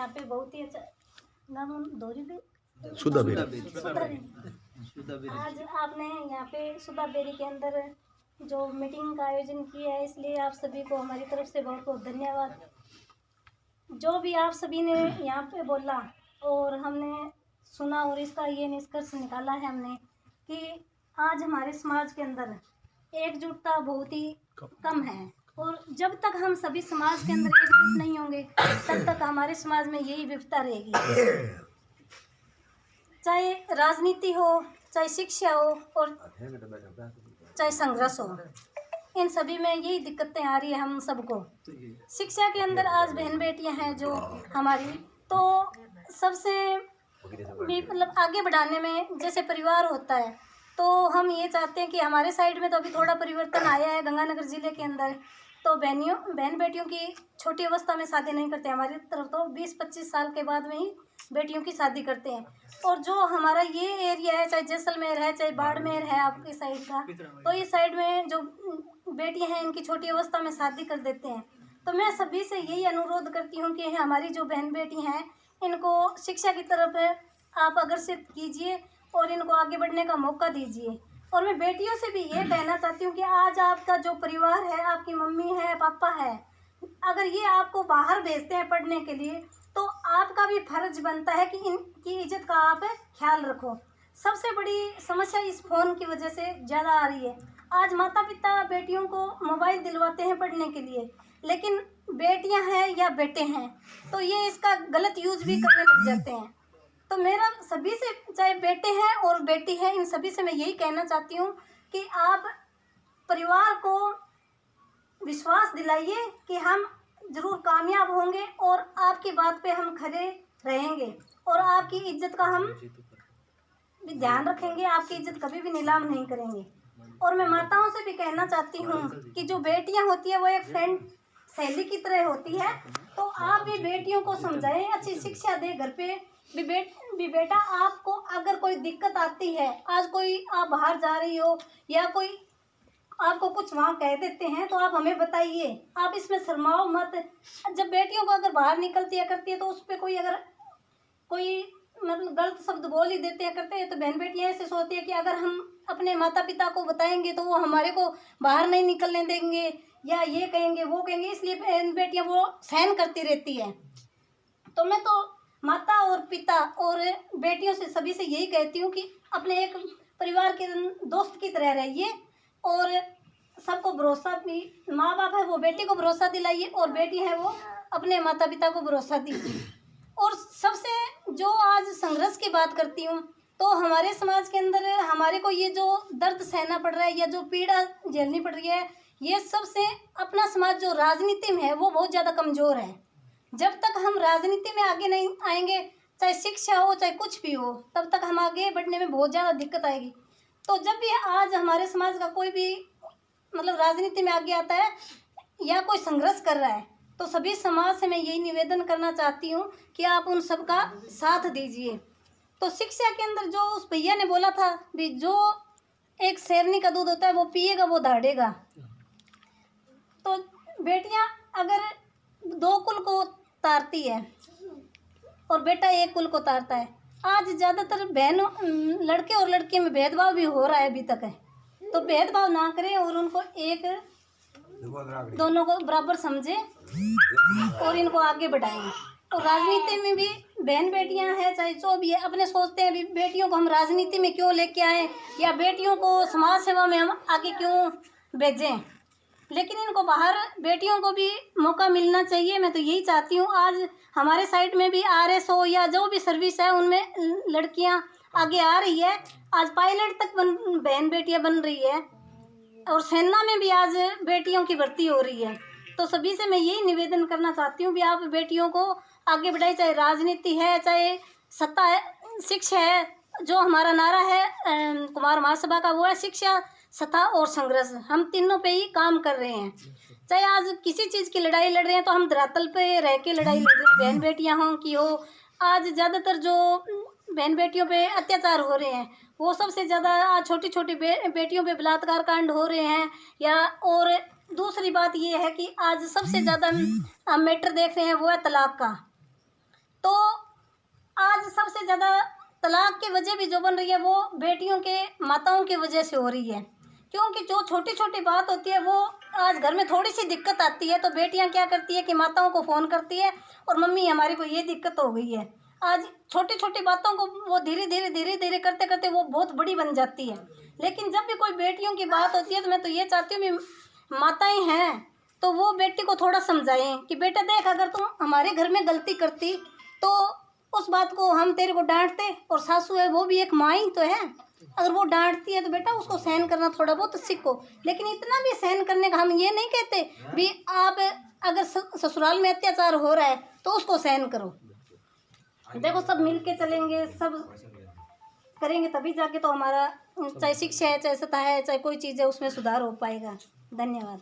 यहाँ पे बहुत ही अच्छा नाम दोरी भी सुधा बेरी। आज आपने यहाँ पे सुधा बेरी के अंदर जो मीटिंग का आयोजन किया है, इसलिए आप सभी को हमारी तरफ से बहुत बहुत धन्यवाद। जो भी आप सभी ने यहाँ पे बोला और हमने सुना और इसका ये निष्कर्ष निकाला है हमने कि आज हमारे समाज के अंदर एकजुटता बहुत ही कम है, और जब तक हम सभी समाज के अंदर एकजुट नहीं होंगे तब तक हमारे समाज में यही विविधता रहेगी। चाहे राजनीति हो, चाहे शिक्षा हो और चाहे संघर्ष हो, इन सभी में यही दिक्कतें आ रही है हम सबको। शिक्षा के अंदर आज बहन बेटियां हैं जो हमारी, तो सबसे भी मतलब आगे बढ़ाने में जैसे परिवार होता है, तो हम ये चाहते हैं कि हमारे साइड में तो अभी थोड़ा परिवर्तन आया है गंगानगर ज़िले के अंदर, तो बहन बेटियों की छोटी अवस्था में शादी नहीं करते। हमारी तरफ तो 20-25 साल के बाद में ही बेटियों की शादी करते हैं। और जो हमारा ये एरिया है, चाहे जैसलमेर है, चाहे बाड़मेर है आपके साइड का, तो इस साइड में जो बेटियां हैं इनकी छोटी अवस्था में शादी कर देते हैं। तो मैं सभी से यही अनुरोध करती हूँ कि हमारी जो बहन बेटी हैं इनको शिक्षा की तरफ आप अग्रसित कीजिए और इनको आगे बढ़ने का मौका दीजिए। और मैं बेटियों से भी ये कहना चाहती हूँ कि आज आपका जो परिवार है, आपकी मम्मी है, पापा है, अगर ये आपको बाहर भेजते हैं पढ़ने के लिए, तो आपका भी फर्ज बनता है कि इनकी इज्जत का आप ख्याल रखो। सबसे बड़ी समस्या इस फ़ोन की वजह से ज़्यादा आ रही है। आज माता पिता बेटियों को मोबाइल दिलवाते हैं पढ़ने के लिए, लेकिन बेटियां हैं या बेटे हैं तो ये इसका गलत यूज भी करने लग जाते हैं। तो मेरा सभी से, चाहे बेटे हैं और बेटी हैं, इन सभी से मैं यही कहना चाहती हूँ कि आप परिवार को विश्वास दिलाइए कि हम ज़रूर कामयाब होंगे और आपकी बात पे हम खड़े रहेंगे और आपकी इज्जत का हम भी ध्यान रखेंगे, आपकी इज्जत कभी भी नीलाम नहीं करेंगे। और मैं माताओं से भी कहना चाहती हूँ कि जो बेटियाँ होती है वो एक फ्रेंड सहेली की तरह होती है, तो आप भी बेटियों को समझाएं, अच्छी शिक्षा दें घर पे भी बेटा आपको अगर कोई दिक्कत आती है, आज कोई आप बाहर जा रही हो या कोई आपको कुछ वहाँ कह देते हैं तो आप हमें बताइए, आप इसमें शर्माओ मत। जब बेटियों को अगर बाहर निकलती है करती है तो उस पर कोई अगर कोई मतलब गलत शब्द बोल ही देते हैं करते हैं, तो बहन बेटियाँ ऐसे सोचती है कि अगर हम अपने माता पिता को बताएंगे तो वो हमारे को बाहर नहीं निकलने देंगे या ये कहेंगे वो कहेंगे, इसलिए बहन बेटियाँ वो सहन करती रहती है। तो मैं तो माता और पिता और बेटियों से सभी से यही कहती हूँ कि अपने एक परिवार के दोस्त की तरह रहिए और सबको भरोसा भी, माँ बाप है वो बेटी को भरोसा दिलाइए और बेटी है वो अपने माता पिता को भरोसा दीजिए। और सबसे जो आज संघर्ष की बात करती हूँ, तो हमारे समाज के अंदर हमारे को ये जो दर्द सहना पड़ रहा है या जो पीड़ा झेलनी पड़ रही है, ये सबसे अपना समाज जो राजनीति में है वो बहुत ज़्यादा कमज़ोर है। जब तक हम राजनीति में आगे नहीं आएंगे, चाहे शिक्षा हो चाहे कुछ भी हो, तब तक हम आगे बढ़ने में बहुत ज़्यादा दिक्कत आएगी। तो जब भी आज हमारे समाज का कोई भी मतलब राजनीति में आगे आता है या कोई संघर्ष कर रहा है, तो सभी समाज से मैं यही निवेदन करना चाहती हूँ कि आप उन सब का साथ दीजिए। तो शिक्षा के अंदर जो उस भैया ने बोला था भी, जो एक शेरनी का दूध होता है वो पिएगा वो दहाड़ेगा। तो बेटियाँ अगर 2 कुल को तारती है और बेटा 1 कुल को तारता है। आज ज़्यादातर बहनों लड़के और लड़की में भेदभाव भी हो रहा है अभी तक है, तो भेदभाव ना करें और उनको एक दोनों को बराबर समझें और इनको आगे बढ़ाएं। और राजनीति में भी बहन बेटियां हैं चाहे जो भी है, अपने सोचते हैं भी बेटियों को हम राजनीति में क्यों लेके आए या बेटियों को समाज सेवा में हम आगे क्यों भेजें, लेकिन इनको बाहर बेटियों को भी मौका मिलना चाहिए। मैं तो यही चाहती हूँ। आज हमारे साइड में भी RSO या जो भी सर्विस है उनमें लड़कियाँ आगे आ रही है। आज पायलट तक बहन बेटियाँ बन रही है और सेना में भी आज बेटियों की भर्ती हो रही है। तो सभी से मैं यही निवेदन करना चाहती हूँ भी आप बेटियों को आगे बढ़ाए, चाहे राजनीति है चाहे सत्ता है, शिक्षा है। जो हमारा नारा है कुमार महासभा का वो है शिक्षा, सत्ता और संघर्ष। हम तीनों पे ही काम कर रहे हैं। चाहे आज किसी चीज़ की लड़ाई लड़ रहे हैं तो हम धरातल पे रह के लड़ाई लड़ रहे हैं, बहन बेटियां हों कि हो। आज ज़्यादातर जो बहन बेटियों पे अत्याचार हो रहे हैं वो सबसे ज़्यादा आज छोटी छोटी बेटियों पे बलात्कार कांड हो रहे हैं। या और दूसरी बात ये है कि आज सबसे ज़्यादा हम मैटर देख रहे हैं वो है तलाक का। तो आज सबसे ज़्यादा तलाक की वजह भी जो बन रही है वो बेटियों के माताओं की वजह से हो रही है, क्योंकि जो छोटी छोटी बात होती है वो आज घर में थोड़ी सी दिक्कत आती है तो बेटियां क्या करती है कि माताओं को फ़ोन करती है और मम्मी हमारी को ये दिक्कत हो गई है। आज छोटी छोटी बातों को वो धीरे धीरे करते करते वो बहुत बड़ी बन जाती है। लेकिन जब भी कोई बेटियों की बात होती है तो मैं तो ये चाहती हूँ कि माताएं हैं तो वो बेटी को थोड़ा समझाएं कि बेटा देख, अगर तुम हमारे घर में गलती करती तो उस बात को हम तेरे को डांटते, और सासू है वो भी एक माँ ही तो है, अगर वो डांटती है तो बेटा उसको सहन करना थोड़ा बहुत सीखो। लेकिन इतना भी सहन करने का हम ये नहीं कहते भी आप अगर ससुराल में अत्याचार हो रहा है तो उसको सहन करो। देखो सब मिल के चलेंगे, सब करेंगे तभी जाके तो हमारा चाहे शिक्षा है, चाहे सत्ता है, चाहे कोई चीज़ है, उसमें सुधार हो पाएगा। धन्यवाद।